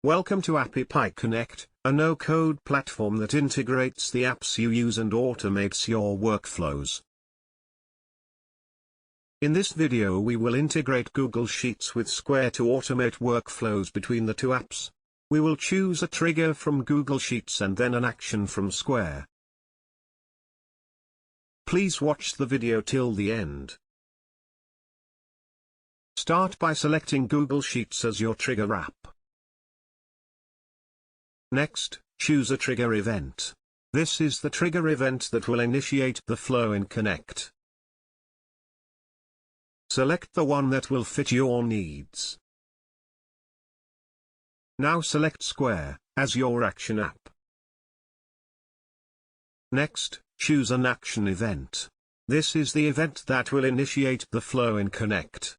Welcome to AppyPie Connect, a no-code platform that integrates the apps you use and automates your workflows. In this video we will integrate Google Sheets with Square to automate workflows between the two apps. We will choose a trigger from Google Sheets and then an action from Square. Please watch the video till the end. Start by selecting Google Sheets as your trigger app. Next, choose a trigger event. This is the trigger event that will initiate the flow in Connect. Select the one that will fit your needs. Now select Square as your action app. Next, choose an action event. This is the event that will initiate the flow in Connect.